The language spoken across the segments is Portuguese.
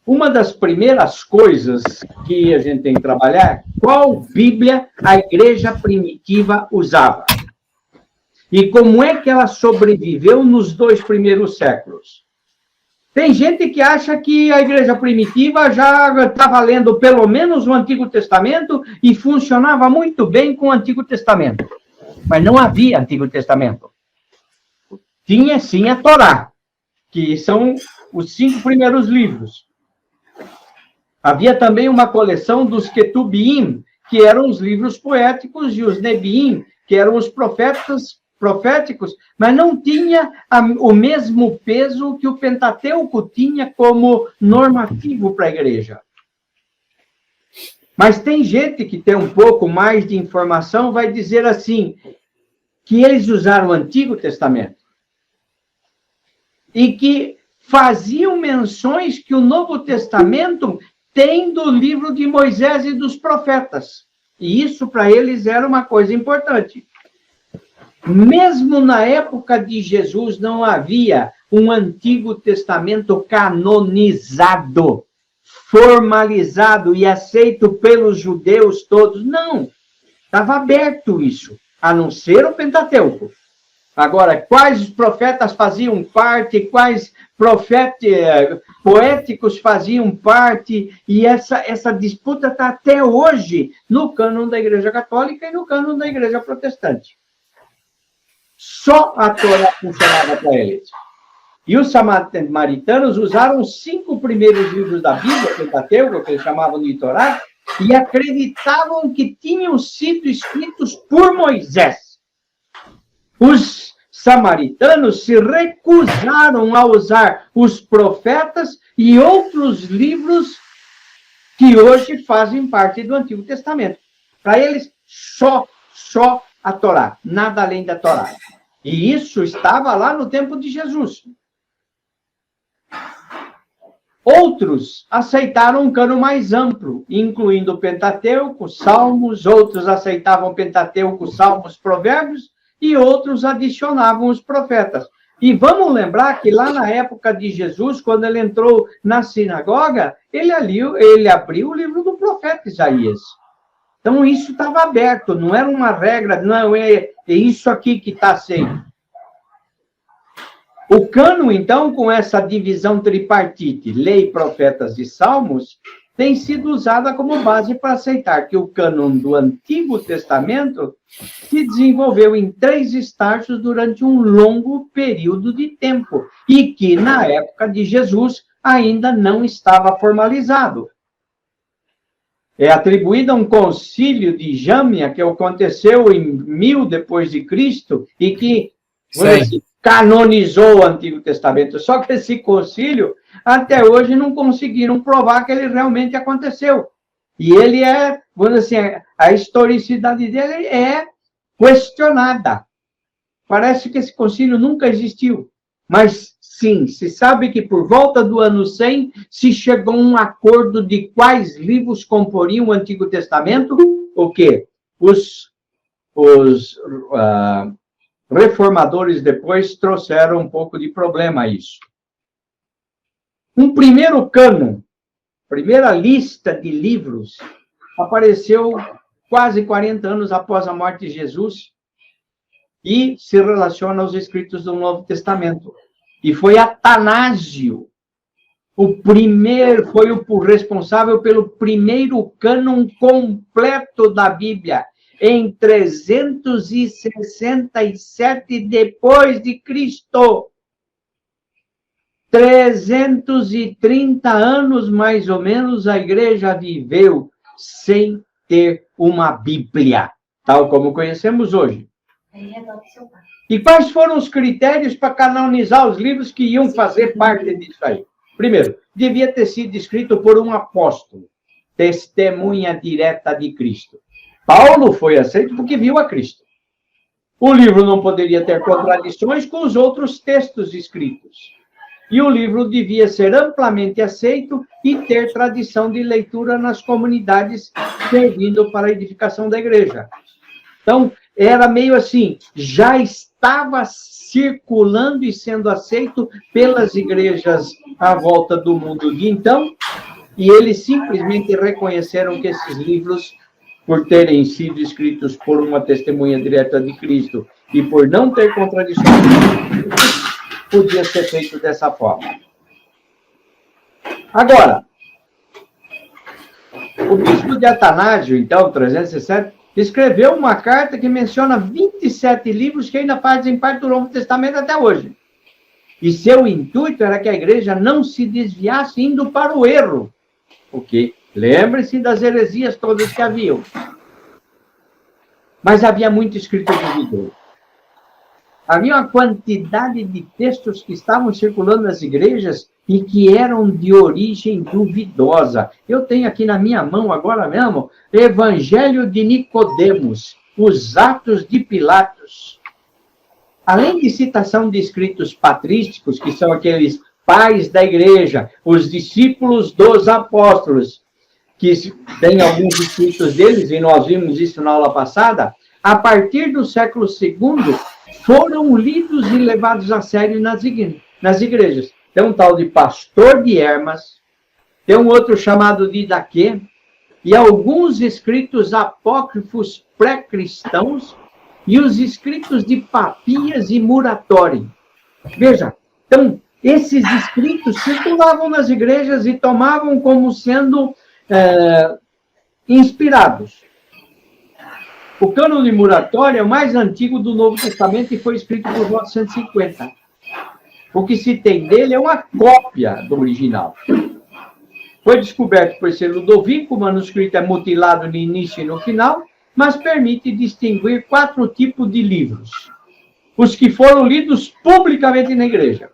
uma das primeiras coisas que a gente tem que trabalhar, qual Bíblia a igreja primitiva usava? E como é que ela sobreviveu nos 2 primeiros séculos? Tem gente que acha que a igreja primitiva já estava lendo pelo menos o Antigo Testamento e funcionava muito bem com o Antigo Testamento. Mas não havia Antigo Testamento. Tinha sim a Torá, que são os 5 primeiros livros. Havia também uma coleção dos Ketubim, que eram os livros poéticos, e os Nebiim, que eram os proféticos, mas não tinha o mesmo peso que o Pentateuco tinha como normativo para a igreja. Mas tem gente que tem um pouco mais de informação, vai dizer assim, que eles usaram o Antigo Testamento e que faziam menções que o Novo Testamento tem do livro de Moisés e dos profetas. E isso, para eles, era uma coisa importante. Mesmo na época de Jesus, não havia um Antigo Testamento canonizado, formalizado e aceito pelos judeus todos. Não, estava aberto isso, a não ser o Pentateuco. Agora, quais profetas faziam parte, quais poéticos faziam parte, e essa disputa está até hoje no cânon da Igreja Católica e no cânon da Igreja Protestante. Só a Torá funcionava para eles. E os samaritanos usaram os 5 primeiros livros da Bíblia, Pentateuco, que eles chamavam de Torá, e acreditavam que tinham sido escritos por Moisés. Os samaritanos se recusaram a usar os profetas e outros livros que hoje fazem parte do Antigo Testamento. Para eles, só a Torá, nada além da Torá. E isso estava lá no tempo de Jesus. Outros aceitaram um cânon mais amplo, incluindo o Pentateuco, Salmos, outros aceitavam Pentateuco, Salmos, Provérbios, e outros adicionavam os profetas. E vamos lembrar que lá na época de Jesus, quando ele entrou na sinagoga, ele abriu o livro do profeta Isaías. Então, isso estava aberto, não era uma regra, não é isso aqui que está sendo. O cânon, então, com essa divisão tripartite, lei, profetas e salmos, tem sido usada como base para aceitar que o cânon do Antigo Testamento se desenvolveu em 3 estágios durante um longo período de tempo e que, na época de Jesus, ainda não estava formalizado. É atribuído a um concílio de Jâmia, que aconteceu em 1000 depois de Cristo, e que canonizou o Antigo Testamento. Só que esse concílio, até hoje, não conseguiram provar que ele realmente aconteceu. E ele vamos dizer assim, a historicidade dele é questionada. Parece que esse concílio nunca existiu. Mas, sim, se sabe que por volta do ano 100 se chegou a um acordo de quais livros comporiam o Antigo Testamento, o quê? Os reformadores depois trouxeram um pouco de problema a isso. Um primeiro cânon, primeira lista de livros, apareceu quase 40 anos após a morte de Jesus e se relaciona aos escritos do Novo Testamento. E foi Atanásio, foi o responsável pelo primeiro cânon completo da Bíblia, em 367 depois de Cristo. 330 anos, mais ou menos, a igreja viveu sem ter uma Bíblia, tal como conhecemos hoje. E quais foram os critérios para canonizar os livros que iam fazer parte disso aí? Primeiro, devia ter sido escrito por um apóstolo, testemunha direta de Cristo. Paulo foi aceito porque viu a Cristo. O livro não poderia ter contradições com os outros textos escritos. E o livro devia ser amplamente aceito e ter tradição de leitura nas comunidades, servindo para a edificação da igreja. Então, era meio assim, já estava circulando e sendo aceito pelas igrejas à volta do mundo de então, e eles simplesmente reconheceram que esses livros, por terem sido escritos por uma testemunha direta de Cristo e por não ter contradições, podia ser feito dessa forma. Agora, o bispo de Atanásio, então, 307, escreveu uma carta que menciona 27 livros que ainda fazem parte do Novo Testamento até hoje. E seu intuito era que a igreja não se desviasse indo para o erro. Porque lembre-se das heresias todas que haviam. Mas havia muito escrito duvidoso. Havia uma quantidade de textos que estavam circulando nas igrejas e que eram de origem duvidosa. Eu tenho aqui na minha mão, agora mesmo, Evangelho de Nicodemos, os Atos de Pilatos. Além de citação de escritos patrísticos, que são aqueles pais da igreja, os discípulos dos apóstolos, que tem alguns escritos deles, e nós vimos isso na aula passada, a partir do século II, foram lidos e levados a sério nas igrejas. Tem um tal de Pastor de Hermas, tem um outro chamado de Idaquê, e alguns escritos apócrifos pré-cristãos, e os escritos de Papias e Muratori. Veja, então, esses escritos circulavam nas igrejas e tomavam como sendo inspirados. O cânon de Muratori é o mais antigo do Novo Testamento e foi escrito por 1950. O que se tem dele é uma cópia do original. Foi descoberto por ser Ludovico, o manuscrito é mutilado no início e no final, mas permite distinguir 4 tipos de livros. Os que foram lidos publicamente na igreja.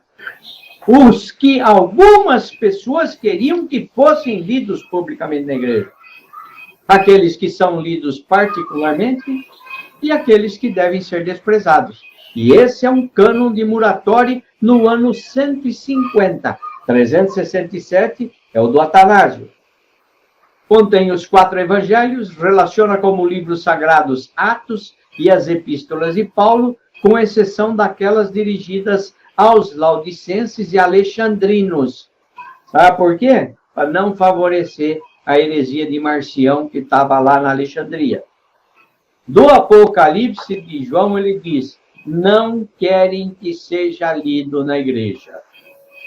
Os que algumas pessoas queriam que fossem lidos publicamente na igreja. Aqueles que são lidos particularmente e aqueles que devem ser desprezados. E esse é um cânon de Muratori no ano 150. 367 é o do Atanásio. Contém os 4 evangelhos, relaciona como livros sagrados Atos e as epístolas de Paulo, com exceção daquelas dirigidas aos laudicenses e alexandrinos. Sabe por quê? Para não favorecer a heresia de Marcião, que estava lá na Alexandria. Do Apocalipse de João, ele diz, não querem que seja lido na igreja.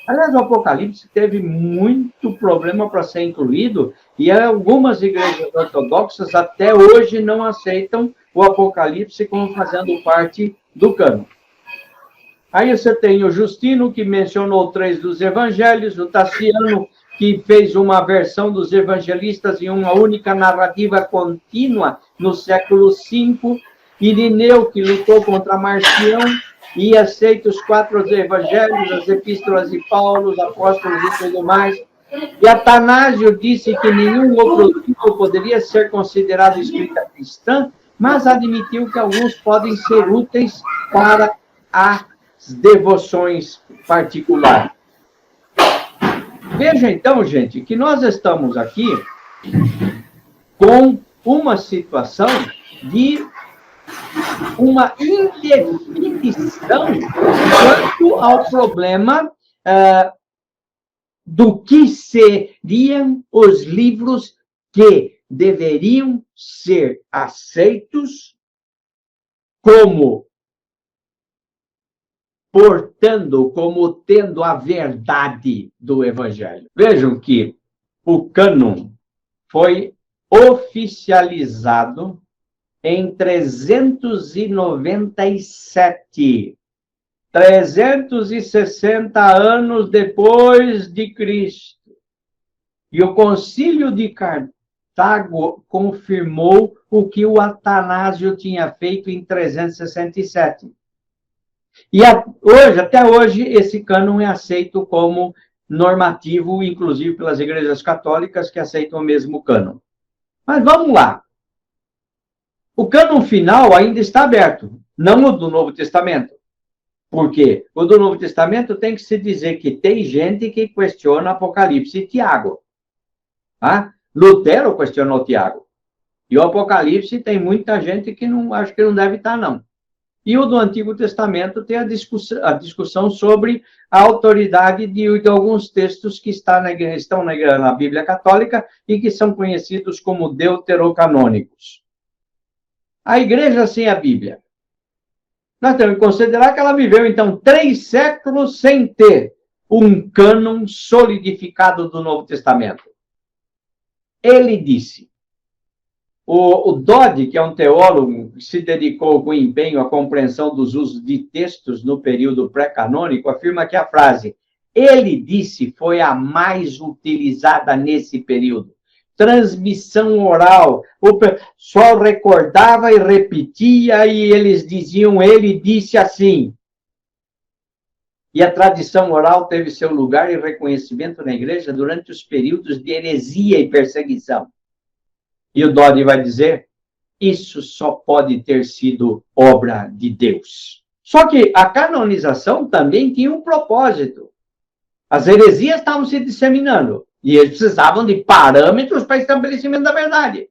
Aliás, o Apocalipse teve muito problema para ser incluído, e algumas igrejas ortodoxas até hoje não aceitam o Apocalipse como fazendo parte do cânon. Aí você tem o Justino, que mencionou 3 dos evangelhos, o Tassiano, que fez uma versão dos evangelistas em uma única narrativa contínua no século V, Irineu, que lutou contra Marcião, e aceita os 4 evangelhos, as epístolas de Paulo, os apóstolos e tudo mais. E Atanásio disse que nenhum outro livro poderia ser considerado escrita cristã, mas admitiu que alguns podem ser úteis para as devoções particulares. Veja então, gente, que nós estamos aqui com uma situação de uma indefinição quanto ao problema do que seriam os livros que deveriam ser aceitos como portando, como tendo a verdade do Evangelho. Vejam que o cânon foi oficializado em 397, 360 anos depois de Cristo. E o Concílio de Cartago confirmou o que o Atanásio tinha feito em 367. E até hoje, esse cânon é aceito como normativo, inclusive pelas igrejas católicas que aceitam o mesmo cânon. Mas vamos lá. O cânon final ainda está aberto, não o do Novo Testamento. Por quê? O do Novo Testamento tem que se dizer que tem gente que questiona Apocalipse e Tiago. Tá? Lutero questionou Tiago. E o Apocalipse tem muita gente que não acho que não deve estar, não. e o do Antigo Testamento tem a discussão sobre a autoridade de alguns textos que estão na Bíblia Católica e que são conhecidos como deuterocanônicos. A igreja sem a Bíblia. Nós temos que considerar que ela viveu, então, 3 séculos sem ter um cânon solidificado do Novo Testamento. Ele disse. O Dodd, que é um teólogo que se dedicou com empenho à compreensão dos usos de textos no período pré-canônico, afirma que a frase "ele disse" foi a mais utilizada nesse período. Transmissão oral, o pessoal recordava e repetia, e eles diziam, ele disse assim. E a tradição oral teve seu lugar e reconhecimento na igreja durante os períodos de heresia e perseguição. E o Dodd vai dizer, isso só pode ter sido obra de Deus. Só que a canonização também tinha um propósito. As heresias estavam se disseminando. E eles precisavam de parâmetros para estabelecimento da verdade.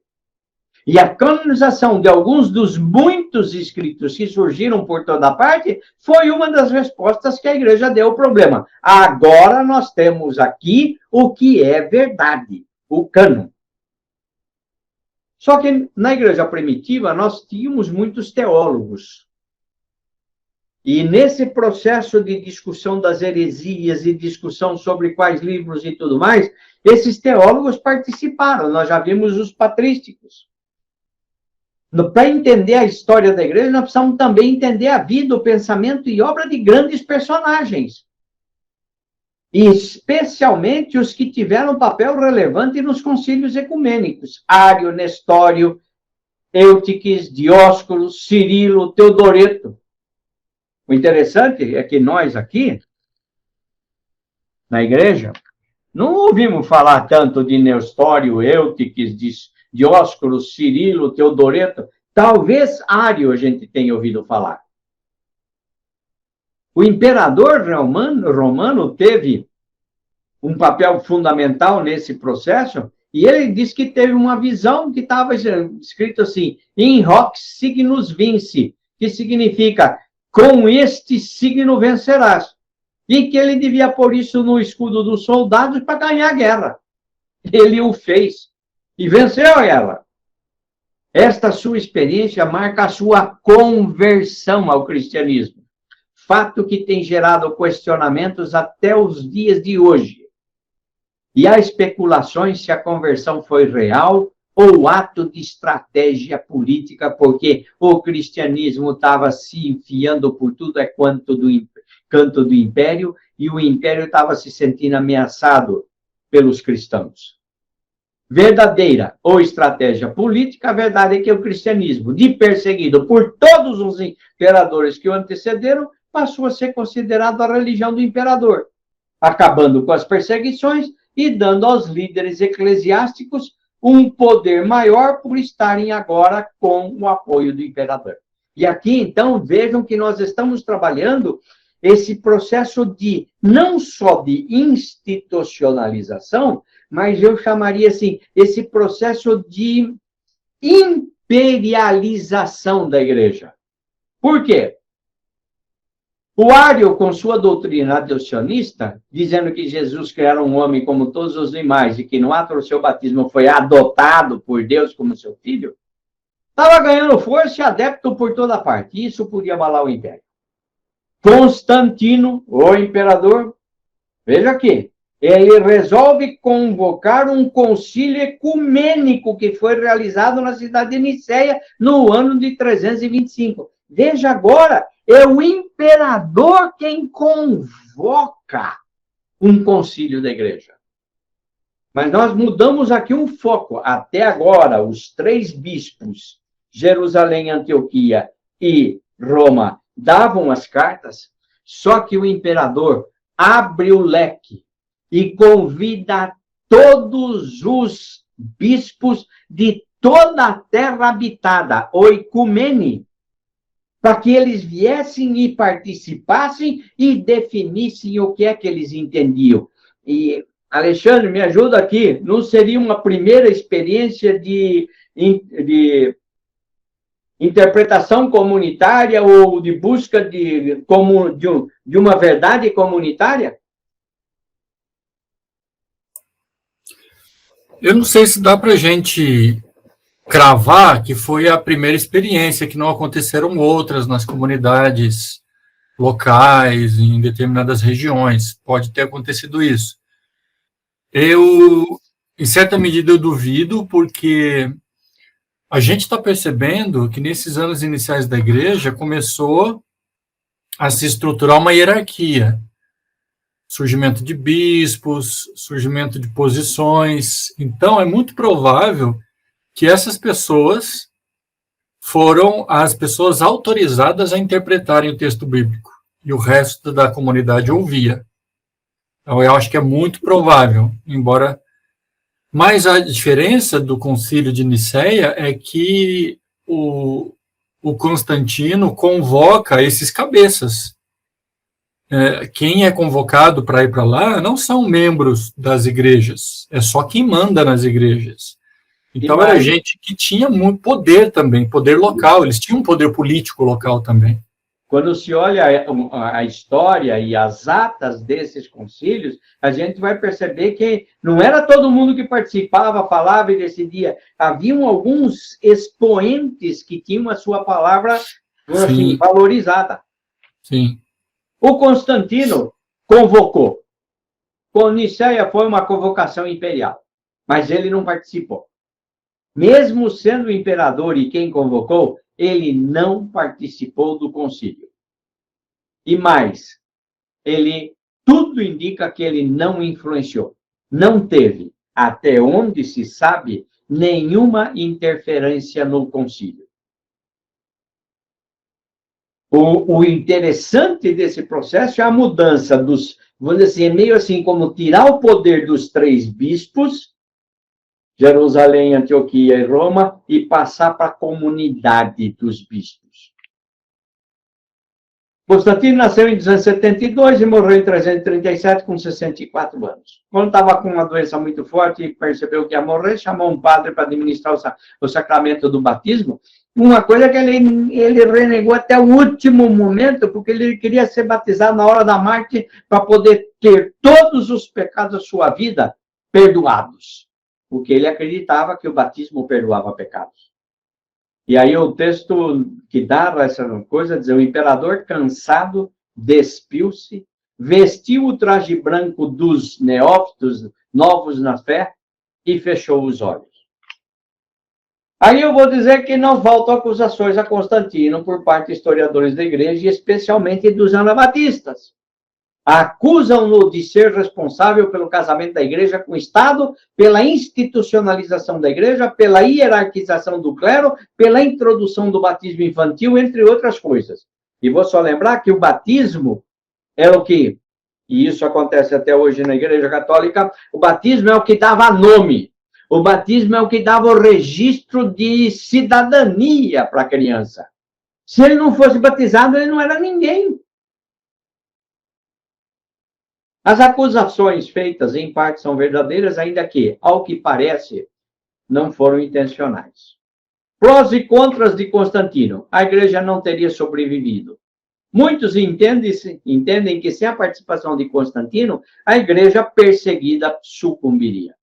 E a canonização de alguns dos muitos escritos que surgiram por toda parte foi uma das respostas que a igreja deu ao problema. Agora nós temos aqui o que é verdade, o cânon. Só que na igreja primitiva nós tínhamos muitos teólogos. E nesse processo de discussão das heresias e discussão sobre quais livros e tudo mais, esses teólogos participaram. Nós já vimos os patrísticos. Para entender a história da igreja, nós precisamos também entender a vida, o pensamento e obra de grandes personagens. E especialmente os que tiveram papel relevante nos concílios ecumênicos. Ário, Nestório, Eutiques, Dióscoro, Cirilo, Teodoreto. O interessante é que nós aqui, na igreja, não ouvimos falar tanto de Nestório, Eutiques, Dióscoro, Cirilo, Teodoreto. Talvez Ário a gente tenha ouvido falar. O imperador romano teve um papel fundamental nesse processo, e ele disse que teve uma visão que estava escrito assim, in hoc signus vinci, que significa, com este signo vencerás. E que ele devia pôr isso no escudo dos soldados para ganhar a guerra. Ele o fez, e venceu ela. Esta sua experiência marca a sua conversão ao cristianismo. Fato que tem gerado questionamentos até os dias de hoje. E há especulações se a conversão foi real ou ato de estratégia política, porque o cristianismo estava se enfiando por tudo canto do império, e o império estava se sentindo ameaçado pelos cristãos. Verdadeira ou estratégia política, a verdade é que o cristianismo, de perseguido por todos os imperadores que o antecederam, passou a ser considerado a religião do imperador, acabando com as perseguições e dando aos líderes eclesiásticos um poder maior por estarem agora com o apoio do imperador. E aqui, então, vejam que nós estamos trabalhando esse processo de, não só de institucionalização, mas eu chamaria assim, esse processo de imperialização da igreja. Por quê? O Ário, com sua doutrina adocionista, dizendo que Jesus que era um homem como todos os demais e que no ato do seu batismo foi adotado por Deus como seu filho, estava ganhando força e adepto por toda parte. Isso podia abalar o império. Constantino, o imperador, veja aqui, ele resolve convocar um concílio ecumênico que foi realizado na cidade de Nicéia no ano de 325. Veja agora, é o imperador quem convoca um concílio da igreja. Mas nós mudamos aqui um foco. Até agora, os 3 bispos, Jerusalém, Antioquia e Roma, davam as cartas, só que o imperador abre o leque e convida todos os bispos de toda a terra habitada, o ecumene, para que eles viessem e participassem e definissem o que é que eles entendiam. E, Alexandre, me ajuda aqui, não seria uma primeira experiência de interpretação comunitária ou de busca de uma verdade comunitária? Eu não sei se dá para a gente cravar que foi a primeira experiência, que não aconteceram outras nas comunidades locais, em determinadas regiões. Pode ter acontecido isso. Eu, em certa medida, eu duvido, porque a gente está percebendo que nesses anos iniciais da igreja começou a se estruturar uma hierarquia. Surgimento de bispos, surgimento de posições. Então, é muito provável que essas pessoas foram as pessoas autorizadas a interpretarem o texto bíblico, e o resto da comunidade ouvia. Então, eu acho que é muito provável, embora... Mas a diferença do concílio de Nicéia é que o Constantino convoca esses cabeças. Quem é convocado para ir para lá não são membros das igrejas, é só quem manda nas igrejas. Então, era gente que tinha muito poder também, poder local, eles tinham um poder político local também. Quando se olha a história e as atas desses concílios, a gente vai perceber que não era todo mundo que participava, falava e decidia. Haviam alguns expoentes que tinham a sua palavra assim, valorizada. Sim. O Constantino convocou. Com Nicéia foi uma convocação imperial, mas ele não participou. Mesmo sendo imperador e quem convocou, ele não participou do concílio. E mais, tudo indica que ele não influenciou. Não teve, até onde se sabe, nenhuma interferência no concílio. O interessante desse processo é a mudança dos, vamos dizer assim, é meio assim como tirar o poder dos 3 bispos, Jerusalém, Antioquia e Roma, e passar para a comunidade dos bispos. Constantino nasceu em 272 e morreu em 337 com 64 anos. Quando estava com uma doença muito forte e percebeu que ia morrer, chamou um padre para administrar o sacramento do batismo. Uma coisa que ele renegou até o último momento, porque ele queria ser batizado na hora da morte para poder ter todos os pecados da sua vida perdoados. Porque ele acreditava que o batismo perdoava pecados. E aí o texto que dava essa coisa, diz, o imperador cansado despiu-se, vestiu o traje branco dos neófitos, novos na fé, e fechou os olhos. Aí eu vou dizer que não faltam acusações a Constantino por parte de historiadores da igreja, e especialmente dos anabatistas. Acusam-no de ser responsável pelo casamento da igreja com o Estado, pela institucionalização da igreja, pela hierarquização do clero, pela introdução do batismo infantil, entre outras coisas. E vou só lembrar que o batismo é o que, e isso acontece até hoje na igreja católica, o batismo é o que dava nome. O batismo é o que dava o registro de cidadania para a criança. Se ele não fosse batizado, ele não era ninguém. As acusações feitas, em parte, são verdadeiras, ainda que, ao que parece, não foram intencionais. Prós e contras de Constantino. A igreja não teria sobrevivido. Muitos entendem que, sem a participação de Constantino, a igreja perseguida sucumbiria.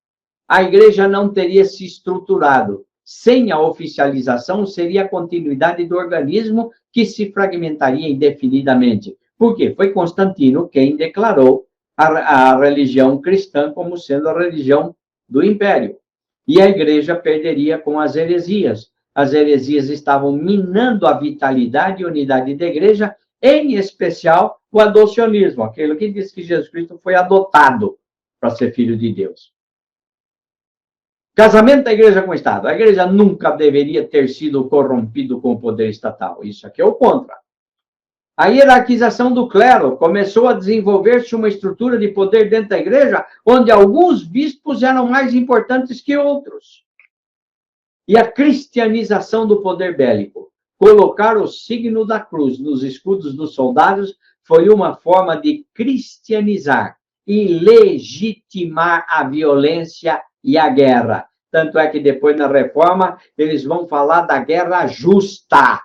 A igreja não teria se estruturado. Sem a oficialização, seria a continuidade do organismo que se fragmentaria indefinidamente. Por quê? Foi Constantino quem declarou a religião cristã como sendo a religião do império. E a igreja perderia com as heresias. As heresias estavam minando a vitalidade e unidade da igreja, em especial o adocionismo, aquele que diz que Jesus Cristo foi adotado para ser filho de Deus. Casamento da igreja com o Estado. A igreja nunca deveria ter sido corrompido com o poder estatal. Isso aqui é o contra. A hierarquização do clero começou a desenvolver-se uma estrutura de poder dentro da igreja, onde alguns bispos eram mais importantes que outros. E a cristianização do poder bélico. Colocar o signo da cruz nos escudos dos soldados foi uma forma de cristianizar e legitimar a violência e a guerra. Tanto é que depois, na Reforma, eles vão falar da guerra justa.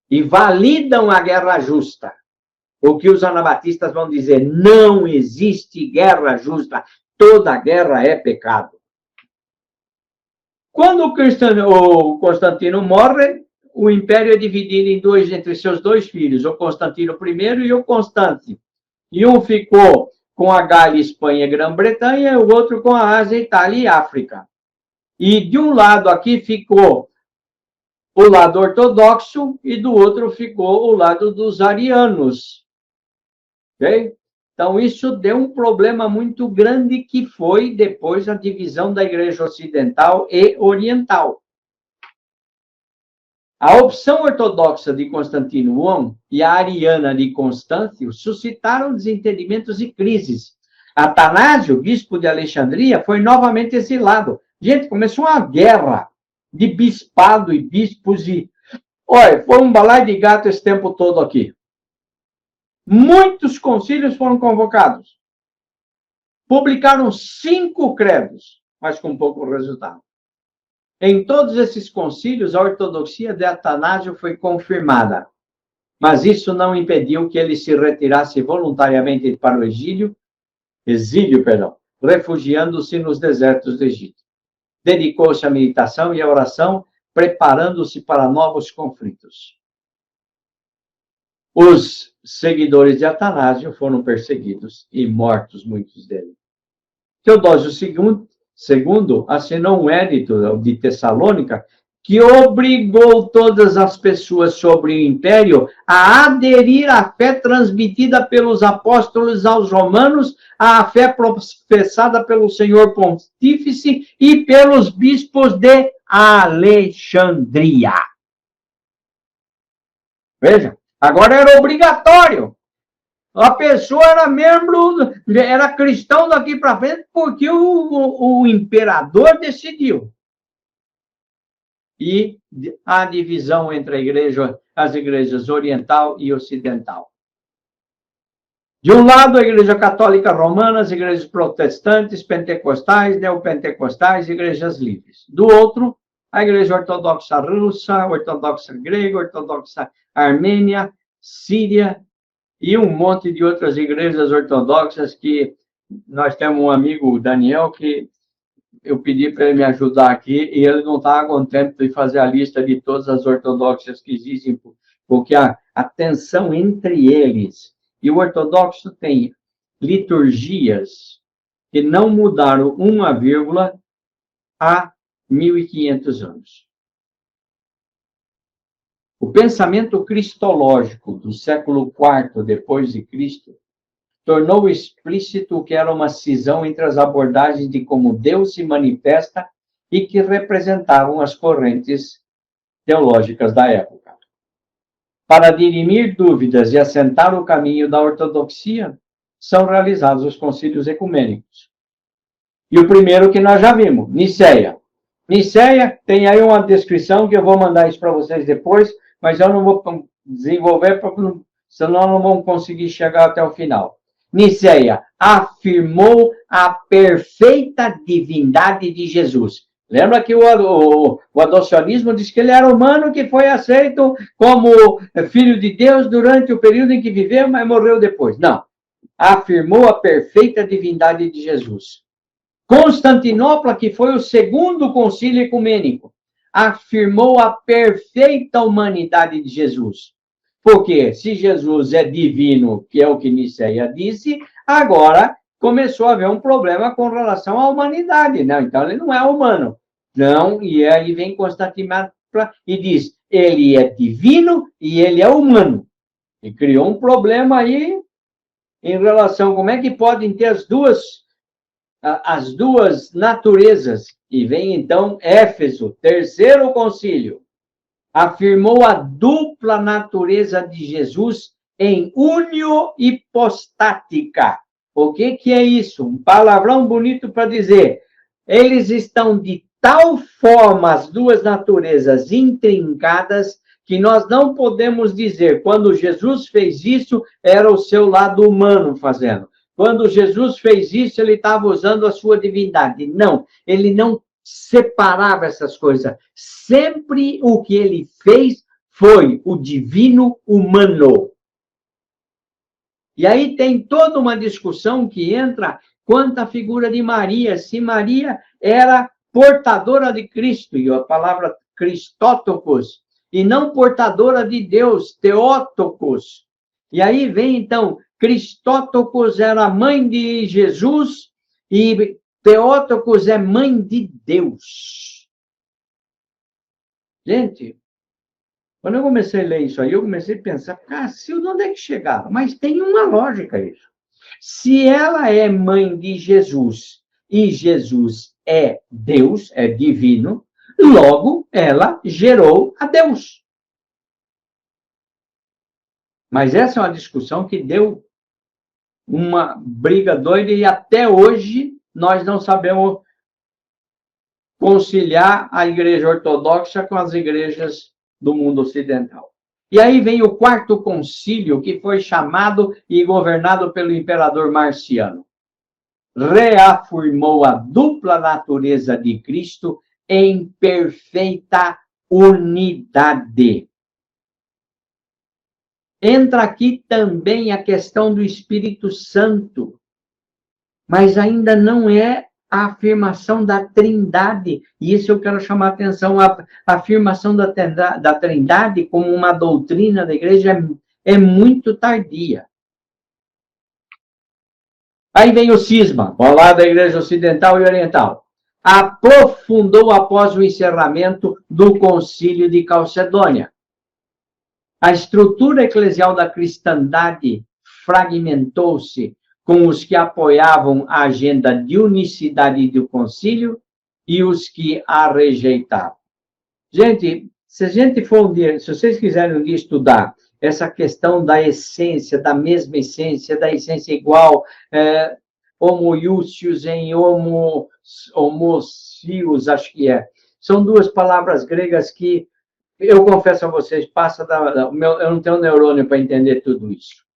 E validam a guerra justa. O que os anabatistas vão dizer, não existe guerra justa. Toda guerra é pecado. Quando o Constantino morre, o império é dividido em dois, entre seus dois filhos, o Constantino I e o Constante. E um ficou com a Gália, Espanha e Grã-Bretanha, e o outro com a Ásia, Itália e África. E de um lado aqui ficou o lado ortodoxo e do outro ficou o lado dos arianos. Ok? Então, isso deu um problema muito grande que foi depois a divisão da Igreja Ocidental e Oriental. A opção ortodoxa de Constantino I e a ariana de Constâncio suscitaram desentendimentos e crises. Atanásio, bispo de Alexandria, foi novamente exilado. Gente, começou uma guerra de bispado e bispos e... Olha, foi um balaio de gato esse tempo todo aqui. Muitos concílios foram convocados. Publicaram 5 credos, mas com pouco resultado. Em todos esses concílios, a ortodoxia de Atanásio foi confirmada, mas isso não impediu que ele se retirasse voluntariamente para o exílio, refugiando-se nos desertos do Egito. Dedicou-se à meditação e à oração, preparando-se para novos conflitos. Os seguidores de Atanásio foram perseguidos e mortos, muitos deles. Teodósio II assinou um edito de Tessalônica que obrigou todas as pessoas sobre o império a aderir à fé transmitida pelos apóstolos aos romanos, à fé professada pelo Senhor Pontífice e pelos bispos de Alexandria. Veja, agora era obrigatório. A pessoa era membro, era cristão daqui para frente porque o imperador decidiu. E a divisão entre as igrejas oriental e ocidental. De um lado, a Igreja Católica Romana, as igrejas protestantes, pentecostais, neopentecostais, igrejas livres. Do outro, a Igreja Ortodoxa Russa, Ortodoxa Grega, Ortodoxa Armênia, Síria e um monte de outras igrejas ortodoxas que nós temos um amigo, o Daniel, que eu pedi para ele me ajudar aqui e ele não estava com tempo de fazer a lista de todas as ortodoxas que existem, porque a tensão entre eles. E o ortodoxo tem liturgias que não mudaram uma vírgula há 1.500 anos. O pensamento cristológico do século IV depois de Cristo tornou explícito que era uma cisão entre as abordagens de como Deus se manifesta e que representavam as correntes teológicas da época. Para dirimir dúvidas e assentar o caminho da ortodoxia, são realizados os concílios ecumênicos. E o primeiro que nós já vimos, Nicéia. Nicéia tem aí uma descrição que eu vou mandar isso para vocês depois, mas eu não vou desenvolver, senão não vamos conseguir chegar até o final. Nicéia afirmou a perfeita divindade de Jesus. Lembra que o adocionismo diz que ele era humano, que foi aceito como filho de Deus durante o período em que viveu, mas morreu depois. Não. Afirmou a perfeita divindade de Jesus. Constantinopla, que foi o segundo concílio ecumênico, afirmou a perfeita humanidade de Jesus. Porque se Jesus é divino, que é o que Nicéia disse, agora começou a haver um problema com relação à humanidade, né? Então ele não é humano. Não, e aí vem Constantinopla e diz, ele é divino e ele é humano. E criou um problema aí em relação a como é que podem ter as duas naturezas. E vem então Éfeso, terceiro concílio, afirmou a dupla natureza de Jesus em unio hipostática. O que é isso? Um palavrão bonito para dizer. Eles estão de tal forma, as duas naturezas intrincadas, que nós não podemos dizer, quando Jesus fez isso, era o seu lado humano fazendo. Quando Jesus fez isso, ele estava usando a sua divindade. Não, ele não separava essas coisas. Sempre o que ele fez foi o divino humano. E aí tem toda uma discussão que entra quanto à figura de Maria, se Maria era portadora de Cristo, e a palavra Christotokos, e não portadora de Deus, Theotokos. E aí vem, então, Christotokos era mãe de Jesus e Theotokos é mãe de Deus. Gente, quando eu comecei a ler isso aí, eu comecei a pensar, Cacildo, onde é que chegava? Mas tem uma lógica isso. Se ela é mãe de Jesus e Jesus é Deus, é divino, logo ela gerou a Deus. Mas essa é uma discussão que deu uma briga doida e até hoje nós não sabemos conciliar a igreja ortodoxa com as igrejas do mundo ocidental. E aí vem o quarto concílio, que foi chamado e governado pelo imperador Marciano. Reafirmou a dupla natureza de Cristo em perfeita unidade. Entra aqui também a questão do Espírito Santo, mas ainda não é a afirmação da Trindade, e isso eu quero chamar a atenção, a afirmação da Trindade como uma doutrina da igreja é muito tardia. Aí vem o cisma, ao lado da igreja ocidental e oriental. Aprofundou após o encerramento do concílio de Calcedônia. A estrutura eclesial da cristandade fragmentou-se com os que apoiavam a agenda de unicidade do concílio e os que a rejeitavam. Gente, se a gente for se vocês quiserem um dia estudar essa questão da essência, da mesma essência, da essência igual, homoiúcios em homocios, acho que é. São duas palavras gregas que, eu confesso a vocês, eu não tenho neurônio para entender tudo isso.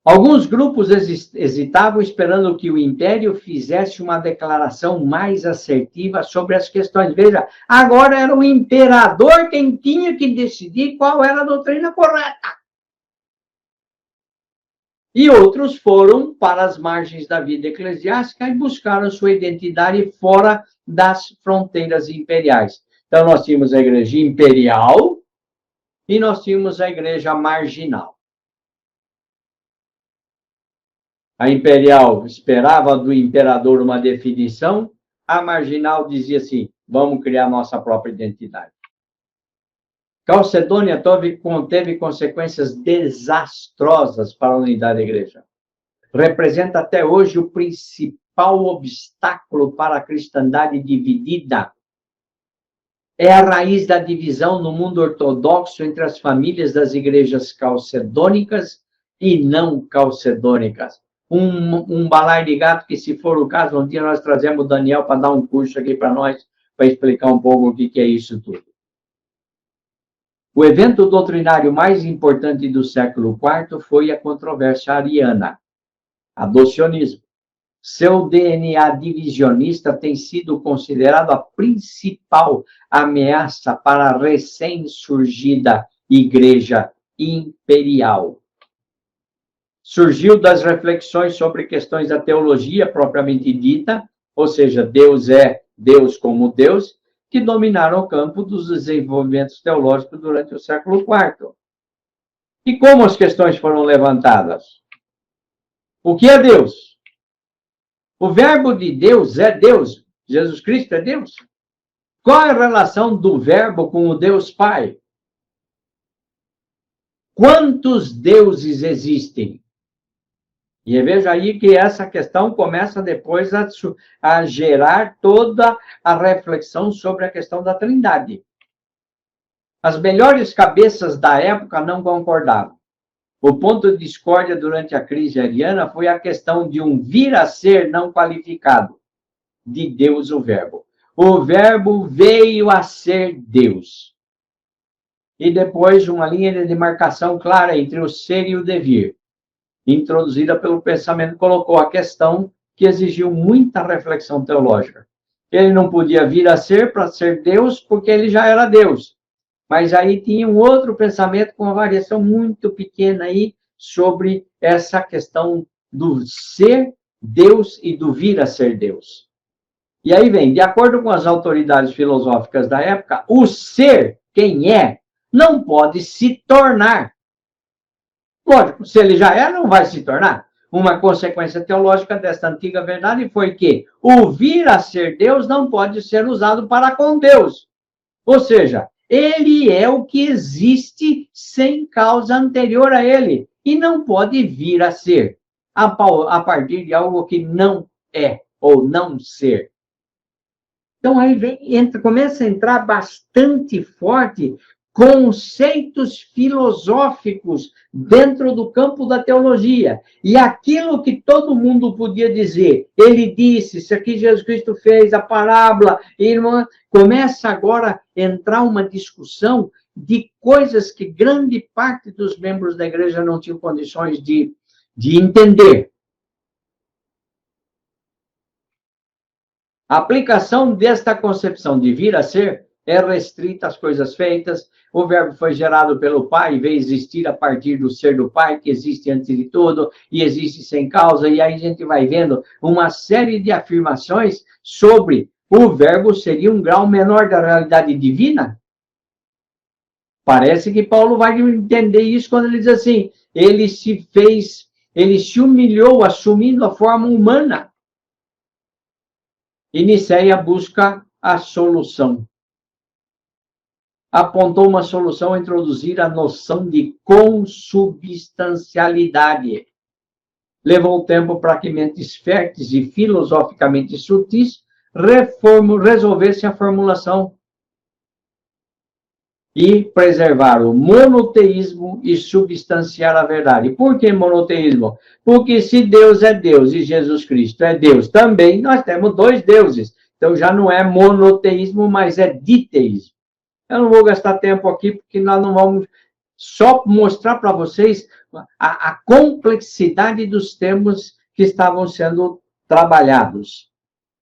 Alguns grupos hesitavam esperando que o império fizesse uma declaração mais assertiva sobre as questões. Veja, agora era o imperador quem tinha que decidir qual era a doutrina correta. E outros foram para as margens da vida eclesiástica e buscaram sua identidade fora das fronteiras imperiais. Então, nós tínhamos a igreja imperial e nós tínhamos a igreja marginal. A imperial esperava do imperador uma definição, a marginal dizia assim, vamos criar nossa própria identidade. Calcedônia teve consequências desastrosas para a unidade da igreja. Representa até hoje o principal obstáculo para a cristandade dividida. É a raiz da divisão no mundo ortodoxo entre as famílias das igrejas calcedônicas e não calcedônicas. Um balaio de gato que, se for o caso, um dia nós trazemos o Daniel para dar um curso aqui para nós, para explicar um pouco o que é isso tudo. O evento doutrinário mais importante do século IV foi a controvérsia ariana, adocionismo. Seu DNA divisionista tem sido considerado a principal ameaça para a recém-surgida Igreja Imperial. Surgiu das reflexões sobre questões da teologia propriamente dita, ou seja, Deus é Deus como Deus, que dominaram o campo dos desenvolvimentos teológicos durante o século IV. E como as questões foram levantadas? O que é Deus? O verbo de Deus é Deus. Jesus Cristo é Deus. Qual é a relação do verbo com o Deus Pai? Quantos deuses existem? E veja aí que essa questão começa depois a gerar toda a reflexão sobre a questão da Trindade. As melhores cabeças da época não concordavam. O ponto de discórdia durante a crise ariana foi a questão de um vir a ser não qualificado, de Deus o Verbo. O Verbo veio a ser Deus. E depois uma linha de demarcação clara entre o ser e o devir, introduzida pelo pensamento, colocou a questão que exigiu muita reflexão teológica. Ele não podia vir a ser para ser Deus, porque ele já era Deus. Mas aí tinha um outro pensamento com uma variação muito pequena aí sobre essa questão do ser Deus e do vir a ser Deus. E aí vem, de acordo com as autoridades filosóficas da época, o ser, quem é, não pode se tornar. Lógico, se ele já é, não vai se tornar. Uma consequência teológica desta antiga verdade foi que o vir a ser Deus não pode ser usado para com Deus. Ou seja, ele é o que existe sem causa anterior a ele e não pode vir a ser a partir de algo que não é ou não ser. Então, aí começa a entrar bastante forte conceitos filosóficos dentro do campo da teologia. E aquilo que todo mundo podia dizer, ele disse, isso aqui Jesus Cristo fez, a parábola, irmã, começa agora a entrar uma discussão de coisas que grande parte dos membros da igreja não tinham condições de entender. A aplicação desta concepção de vir a ser é restrita às coisas feitas. O verbo foi gerado pelo Pai e veio existir a partir do ser do Pai, que existe antes de tudo e existe sem causa. E aí a gente vai vendo uma série de afirmações sobre o verbo seria um grau menor da realidade divina. Parece que Paulo vai entender isso quando ele diz assim, ele se humilhou assumindo a forma humana. E Nicéia busca a solução. Apontou uma solução a introduzir a noção de consubstancialidade. Levou tempo para que mentes férteis e filosoficamente sutis resolvessem a formulação e preservar o monoteísmo e substanciar a verdade. Por que monoteísmo? Porque se Deus é Deus e Jesus Cristo é Deus também, nós temos dois deuses. Então já não é monoteísmo, mas é diteísmo. Eu não vou gastar tempo aqui, porque nós não vamos só mostrar para vocês a complexidade dos termos que estavam sendo trabalhados.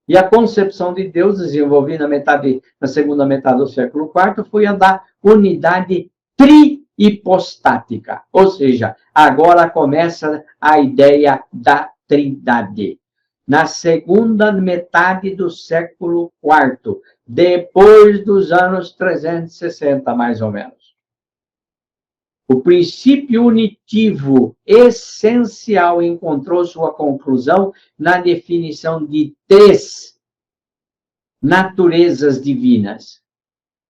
E a concepção de Deus, desenvolvida na segunda metade do século IV, foi a da unidade trihipostática. Ou seja, agora começa a ideia da trindade. Na segunda metade do século IV, depois dos anos 360, mais ou menos. O princípio unitivo essencial encontrou sua conclusão na definição de três naturezas divinas.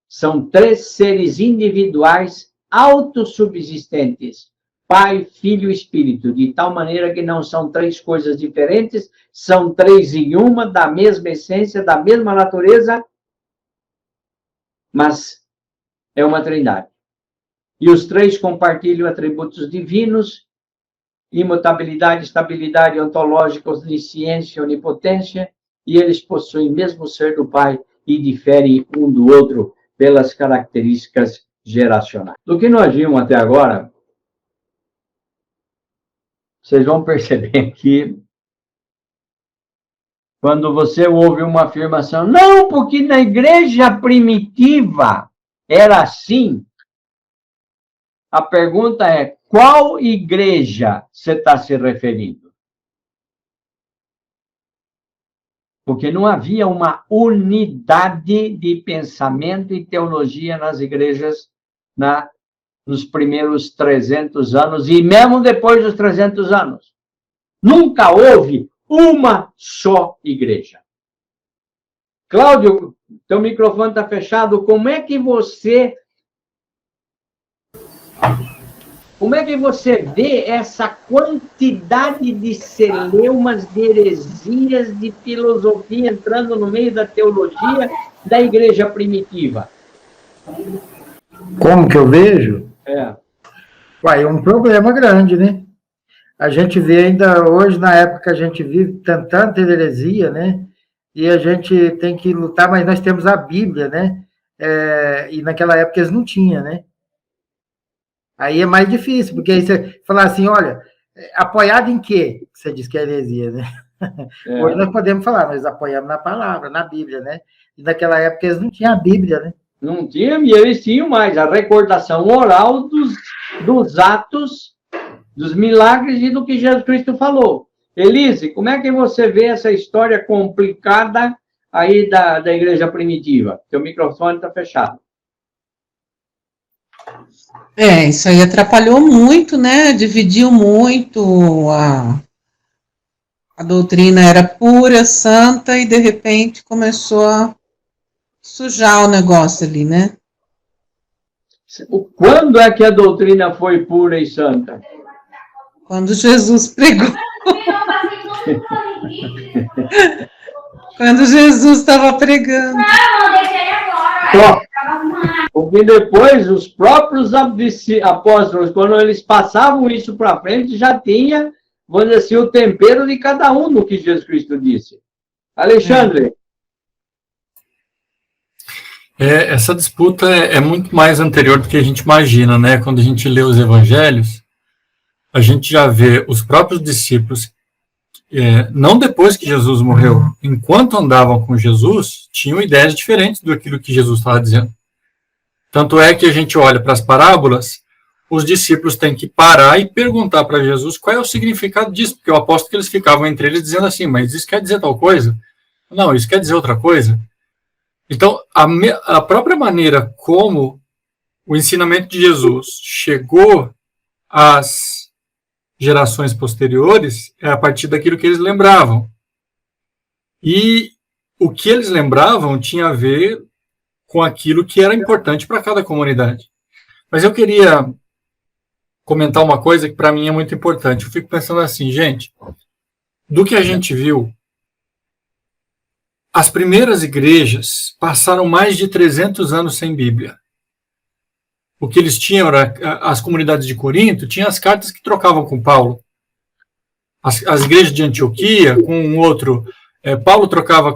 São três seres individuais autossubsistentes, Pai, Filho e Espírito, de tal maneira que não são três coisas diferentes, são três em uma, da mesma essência, da mesma natureza, mas é uma trindade. E os três compartilham atributos divinos, imutabilidade, estabilidade ontológica, onisciência, onipotência, e eles possuem o mesmo ser do Pai e diferem um do outro pelas características geracionais. Do que nós vimos até agora, vocês vão perceber que quando você ouve uma afirmação, não, porque na igreja primitiva era assim, a pergunta é, qual igreja você está se referindo? Porque não havia uma unidade de pensamento e teologia nas igrejas nos primeiros 300 anos, e mesmo depois dos 300 anos. Nunca houve uma só igreja. Cláudio, teu microfone está fechado, como é que você vê essa quantidade de celeumas, de heresias, de filosofia entrando no meio da teologia da igreja primitiva? Como que eu vejo? Uai, é um problema grande, né? A gente vê ainda hoje, na época que a gente vive, tanta heresia, né? E a gente tem que lutar, mas nós temos a Bíblia, né? E naquela época eles não tinham, né? Aí é mais difícil, porque aí você fala assim, olha, apoiado em quê? Você diz que é heresia, né? Hoje nós podemos falar, nós apoiamos na palavra, na Bíblia, né? E naquela época eles não tinham a Bíblia, né? Não tinha, e eles tinham mais a recordação oral dos atos, dos milagres e do que Jesus Cristo falou. Elise, como é que você vê essa história complicada aí da igreja primitiva? Seu microfone está fechado. Isso aí atrapalhou muito, né? Dividiu muito, a doutrina era pura, santa, e de repente começou a sujar o negócio ali, né? Quando é que a doutrina foi pura e santa? Quando Jesus pregou. Quando Jesus estava pregando. Porque depois os próprios apóstolos, quando eles passavam isso para frente, já tinha, vamos dizer assim, o tempero de cada um no que Jesus Cristo disse. Alexandre. Essa disputa é muito mais anterior do que a gente imagina, né? Quando a gente lê os evangelhos, a gente já vê os próprios discípulos, não depois que Jesus morreu, enquanto andavam com Jesus, tinham ideias diferentes daquilo que Jesus estava dizendo. Tanto é que a gente olha para as parábolas, os discípulos têm que parar e perguntar para Jesus qual é o significado disso, porque eu aposto que eles ficavam entre eles dizendo assim, mas isso quer dizer tal coisa? Não, isso quer dizer outra coisa? Então, a própria maneira como o ensinamento de Jesus chegou às gerações posteriores é a partir daquilo que eles lembravam. E o que eles lembravam tinha a ver com aquilo que era importante para cada comunidade. Mas eu queria comentar uma coisa que para mim é muito importante. Eu fico pensando assim, gente, do que a gente viu, as primeiras igrejas passaram mais de 300 anos sem Bíblia. O que eles tinham era, as comunidades de Corinto, tinham as cartas que trocavam com Paulo. As igrejas de Antioquia, com um outro, Paulo trocava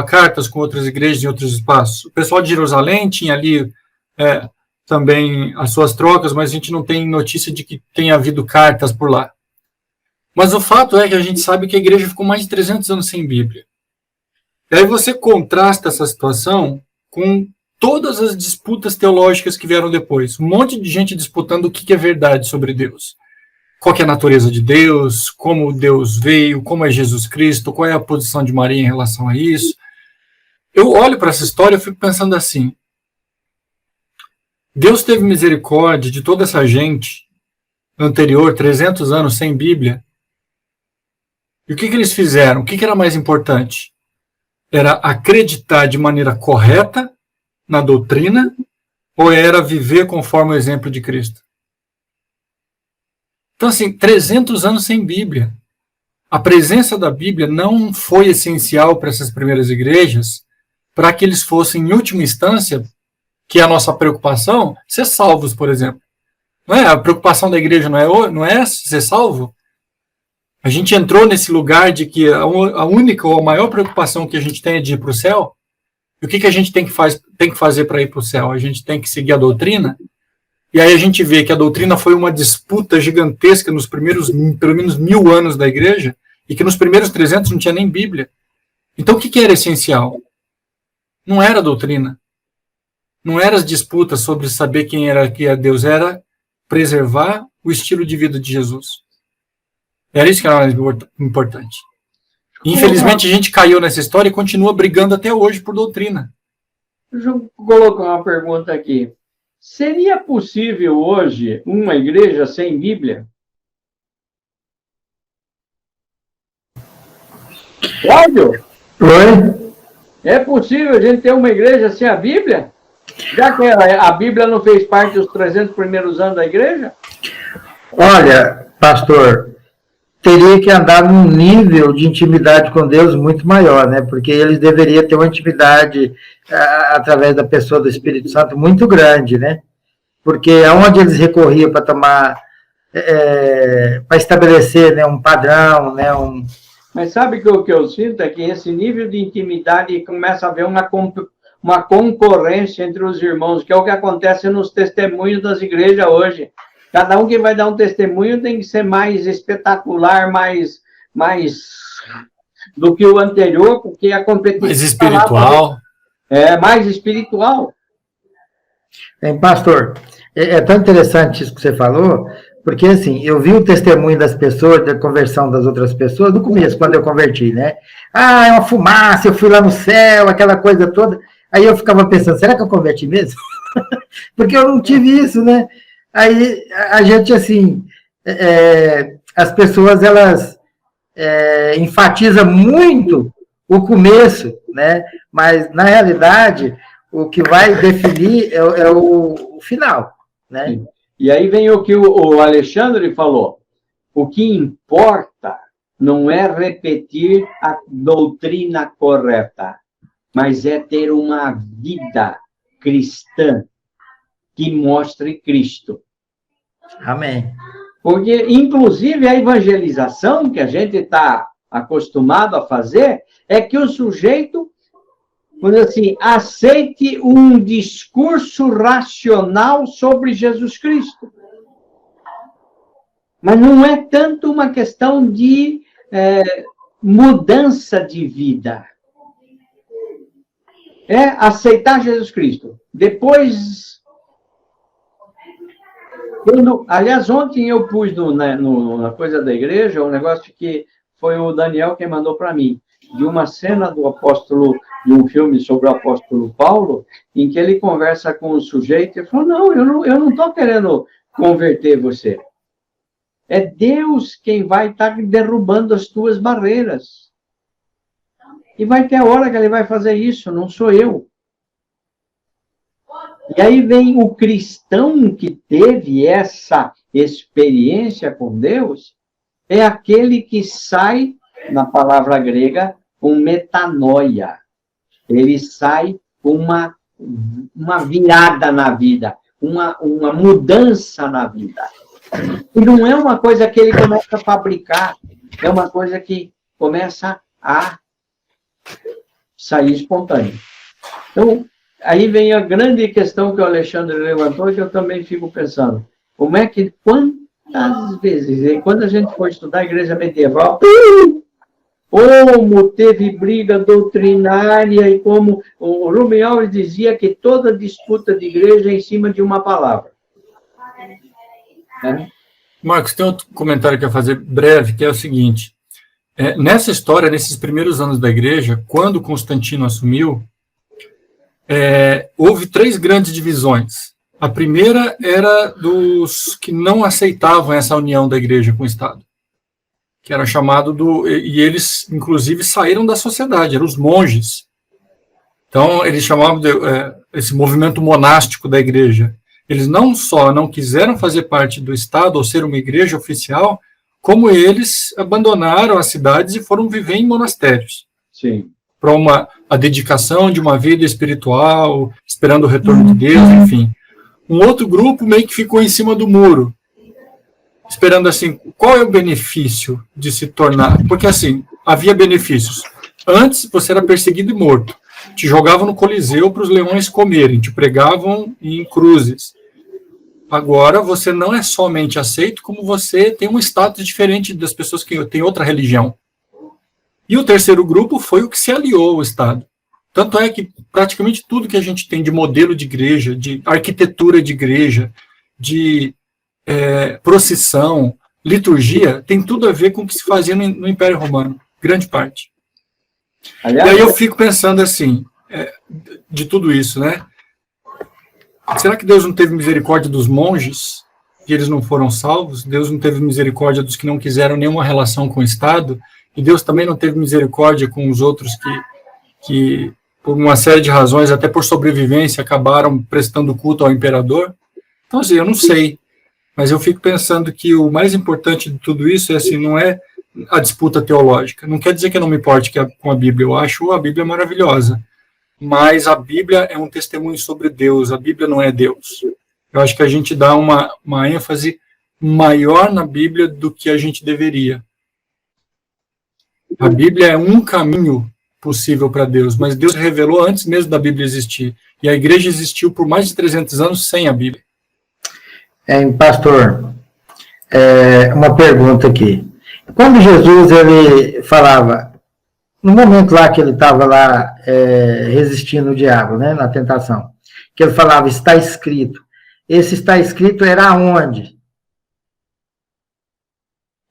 cartas com outras igrejas em outros espaços. O pessoal de Jerusalém tinha ali também as suas trocas, mas a gente não tem notícia de que tenha havido cartas por lá. Mas o fato é que a gente sabe que a igreja ficou mais de 300 anos sem Bíblia. E aí você contrasta essa situação com todas as disputas teológicas que vieram depois. Um monte de gente disputando o que é verdade sobre Deus. Qual que é a natureza de Deus, como Deus veio, como é Jesus Cristo, qual é a posição de Maria em relação a isso. Eu olho para essa história e fico pensando assim, Deus teve misericórdia de toda essa gente anterior, 300 anos sem Bíblia. E o que eles fizeram? O que era mais importante? Era acreditar de maneira correta na doutrina ou era viver conforme o exemplo de Cristo? Então, assim, 300 anos sem Bíblia. A presença da Bíblia não foi essencial para essas primeiras igrejas para que eles fossem, em última instância, que é a nossa preocupação, ser salvos, por exemplo. Não é? A preocupação da igreja não é ser salvo? A gente entrou nesse lugar de que a única ou a maior preocupação que a gente tem é de ir para o céu. E o que a gente tem que fazer para ir para o céu? A gente tem que seguir a doutrina. E aí a gente vê que a doutrina foi uma disputa gigantesca nos primeiros, pelo menos 1000 anos da igreja, e que nos primeiros 300 não tinha nem Bíblia. Então o que era essencial? Não era a doutrina. Não eram as disputas sobre saber quem era que é Deus, era preservar o estilo de vida de Jesus. Era isso que era mais importante. Infelizmente, a gente caiu nessa história e continua brigando até hoje por doutrina. Deixa eu colocar uma pergunta aqui. Seria possível hoje uma igreja sem Bíblia? Cláudio? Oi? É possível a gente ter uma igreja sem a Bíblia? Já que a Bíblia não fez parte dos 300 primeiros anos da igreja? Olha, pastor, teria que andar num nível de intimidade com Deus muito maior, né? Porque eles deveriam ter uma intimidade através da pessoa do Espírito Santo muito grande, né? Porque aonde eles recorriam para tomar, para estabelecer, né, um padrão, né? Mas sabe que o que eu sinto é que esse nível de intimidade começa a haver uma concorrência entre os irmãos, que é o que acontece nos testemunhos das igrejas hoje. Cada um que vai dar um testemunho tem que ser mais espetacular, mais do que o anterior, porque a competição... Mais espiritual. É, mais espiritual. Pastor, é tão interessante isso que você falou, porque, assim, eu vi o testemunho das pessoas, da conversão das outras pessoas, no começo, quando eu converti, né? Ah, é uma fumaça, eu fui lá no céu, aquela coisa toda. Aí eu ficava pensando, será que eu converti mesmo? Porque eu não tive isso, né? Aí a gente, assim, as pessoas, elas enfatizam muito o começo, né? Mas, na realidade, o que vai definir é o final, né? Sim. E aí vem o que o Alexandre falou. O que importa não é repetir a doutrina correta, mas é ter uma vida cristã que mostre Cristo. Amém. Porque, inclusive, a evangelização que a gente está acostumado a fazer é que o sujeito, vamos dizer assim, aceite um discurso racional sobre Jesus Cristo. Mas não é tanto uma questão de mudança de vida. É aceitar Jesus Cristo. Depois... aliás, ontem eu pus na coisa da igreja um negócio que foi o Daniel quem mandou para mim, de uma cena do apóstolo, de um filme sobre o apóstolo Paulo, em que ele conversa com o sujeito e falou, não, eu não estou querendo converter você. É Deus quem vai estar derrubando as tuas barreiras. E vai ter a hora que ele vai fazer isso, não sou eu. E aí vem o cristão que teve essa experiência com Deus, é aquele que sai, na palavra grega, com metanoia. Ele sai com uma virada na vida, uma mudança na vida. E não é uma coisa que ele começa a fabricar, é uma coisa que começa a sair espontânea. Então, aí vem a grande questão que o Alexandre levantou e que eu também fico pensando. Quantas vezes, quando a gente foi estudar a igreja medieval, como teve briga doutrinária e como o Rubem Alves dizia que toda disputa de igreja é em cima de uma palavra. Marcos, tem outro comentário que eu ia fazer breve, que é o seguinte. Nessa história, nesses primeiros anos da igreja, quando Constantino assumiu, houve 3 grandes divisões. A primeira era dos que não aceitavam essa união da igreja com o Estado, que era chamado e eles, inclusive, saíram da sociedade, eram os monges. Então, eles chamavam esse movimento monástico da igreja. Eles não só não quiseram fazer parte do Estado ou ser uma igreja oficial, como eles abandonaram as cidades e foram viver em monastérios. Sim. Para a dedicação de uma vida espiritual, esperando o retorno de Deus, enfim. Um outro grupo meio que ficou em cima do muro, esperando assim, qual é o benefício de se tornar? Porque assim, havia benefícios. Antes você era perseguido e morto. Te jogavam no Coliseu para os leões comerem, te pregavam em cruzes. Agora você não é somente aceito, como você tem um status diferente das pessoas que têm outra religião. E o terceiro grupo foi o que se aliou ao Estado. Tanto é que praticamente tudo que a gente tem de modelo de igreja, de arquitetura de igreja, de procissão, liturgia, tem tudo a ver com o que se fazia no Império Romano, grande parte. Aliás, e aí eu fico pensando assim, de tudo isso, né? Será que Deus não teve misericórdia dos monges e eles não foram salvos? Deus não teve misericórdia dos que não quiseram nenhuma relação com o Estado? E Deus também não teve misericórdia com os outros que por uma série de razões, até por sobrevivência, acabaram prestando culto ao imperador? Então, assim, eu não sei. Mas eu fico pensando que o mais importante de tudo isso assim, não é a disputa teológica. Não quer dizer que eu não me importe com a Bíblia. Eu acho a Bíblia maravilhosa. Mas a Bíblia é um testemunho sobre Deus. A Bíblia não é Deus. Eu acho que a gente dá uma ênfase maior na Bíblia do que a gente deveria. A Bíblia é um caminho possível para Deus, mas Deus revelou antes mesmo da Bíblia existir. E a igreja existiu por mais de 300 anos sem a Bíblia. Pastor, uma pergunta aqui. Quando Jesus ele falava, no momento lá que ele estava lá resistindo o diabo, né, na tentação, que ele falava, está escrito. Esse está escrito era onde?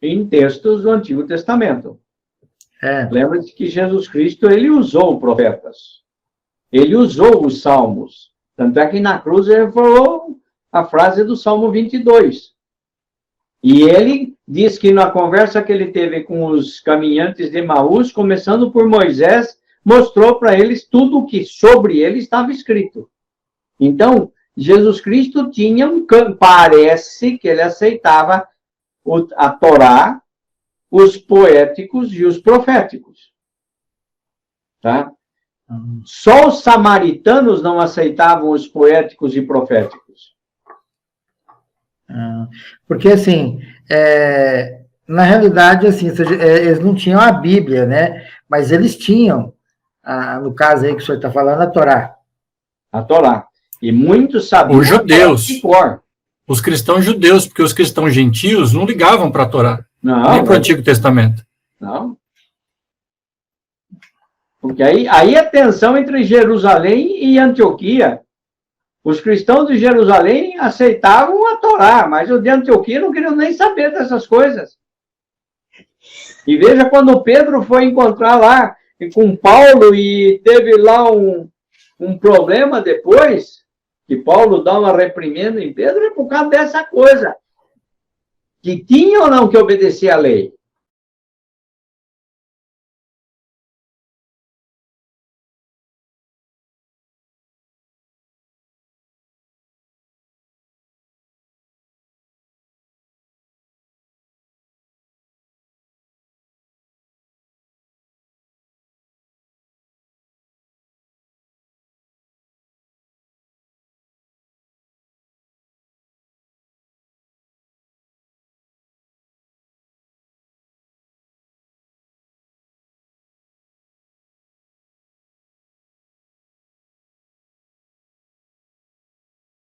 Em textos do Antigo Testamento. É. Lembra-se que Jesus Cristo, ele usou profetas. Ele usou os salmos. Tanto é que na cruz ele falou a frase do Salmo 22. E ele diz que na conversa que ele teve com os caminhantes de Emaús, começando por Moisés, mostrou para eles tudo o que sobre ele estava escrito. Então, Jesus Cristo tinha parece que ele aceitava a Torá, os poéticos e os proféticos. Tá? Só os samaritanos não aceitavam os poéticos e proféticos. Porque, assim, na realidade, assim, eles não tinham a Bíblia, né? Mas eles tinham, no caso aí que o senhor está falando, a Torá. A Torá. E muitos sabiam. Os judeus. Os cristãos judeus, porque os cristãos gentios não ligavam para a Torá. Não. Nem para o Antigo Testamento. Não. Porque aí a tensão entre Jerusalém e Antioquia. Os cristãos de Jerusalém aceitavam a Torá, mas os de Antioquia não queriam nem saber dessas coisas. E veja quando Pedro foi encontrar lá com Paulo e teve lá um problema depois, que Paulo dá uma reprimenda em Pedro, é por causa dessa coisa. Que tinha ou não que obedecer à lei?